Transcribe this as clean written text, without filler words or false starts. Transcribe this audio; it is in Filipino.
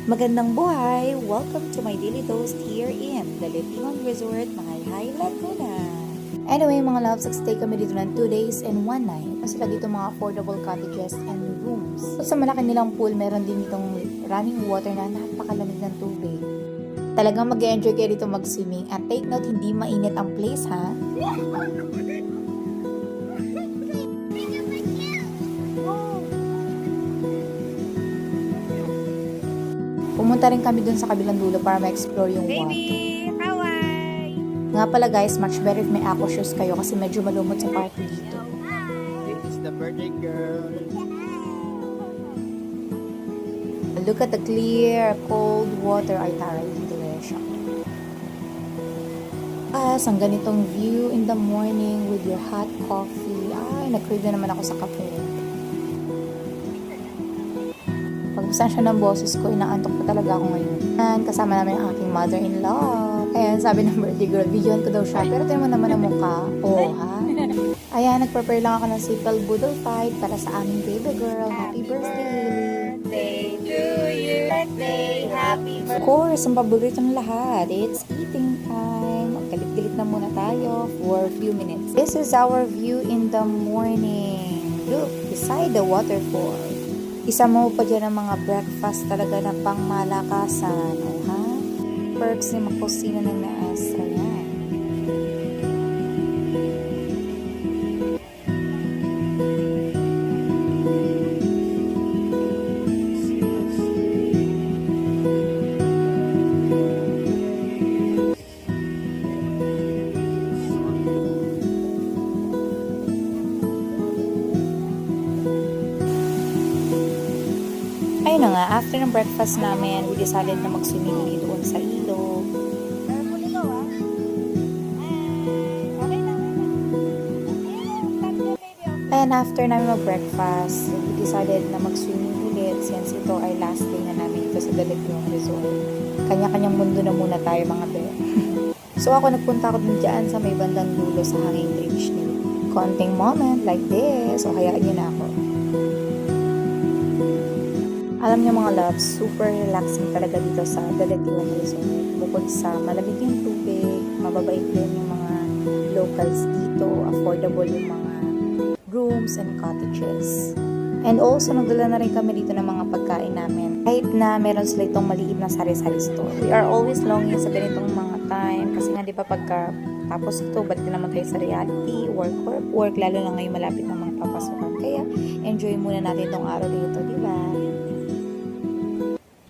Magandang buhay! Welcome to my daily toast here in the Litingon Resort, Mahayhay, Laguna. Anyway, mga loves, stay kami dito ng 2 days and 1 night. Sila dito mga affordable cottages and rooms. Sa malaki nilang pool, meron din itong running water na napakalamig ng tubig. Talagang mag-enjoy kayo dito mag-swimming. At take note, hindi mainit ang place, ha? Pumunta rin kami dun sa kabilang dulo para ma-explore yung water. Baby, Hawaii! Nga pala guys, much better if may aqua shoes kayo kasi medyo malumot sa party dito. This is the birthday girl. Look at the clear, cold water. Ay, taray, delicious. Ang ganitong view in the morning with your hot coffee. Ay, nag-crave na naman ako sa kape. Pagbusan siya ng boses ko, inaantok pa talaga ako ngayon. And kasama namin ang aking mother-in-law. Ayan, sabi ng birthday girl, bigyan ko daw siya. Pero tingnan mo naman ang mukha. Oh, ha? Ayan, nag-prepare lang ako ng simple boodle fight para sa aming baby girl. Happy birthday, Hailey! To you, birthday, happy Of course, ang paborito ng lahat, it's eating time. Magkalit-galit na muna tayo for a few minutes. This is our view in the morning. Look, beside the waterfall. Isa mo pa dyan ang mga breakfast talaga na pang malakasan. Oh, ha? Perks ni makusina ng naas. Ayan. Ayun na nga, after ng breakfast namin, we decided na mag-swimming doon sa ilog. Careful ikaw, ah. Okay na, And after namin mag-breakfast, we decided na mag-swimming ulit since ito ay last day na namin dito sa Litingon Resort. Kanya-kanyang mundo na muna tayo mga be. So ako nagpunta ako dun dyan sa may bandang dulo sa hanging bridge niyo. Konting moment like this, o hayaan niyo na ako. Alam niyo mga loves, super relaxing talaga dito sa Litingon Resort. Bukod sa malamig yung tubig, mababait din yung mga locals dito, affordable yung mga rooms and cottages. And also, nagdala na rin kami dito ng mga pagkain namin. Kahit na meron sila itong maliit na sari-sari store. We are always longing sa ganitong mga time. Kasi nga, di ba, pagka tapos ito, balik na naman tayo sa reality, work, lalo na ngayon malapit ng mga papasukan. Kaya, enjoy muna natin itong araw dito, di ba?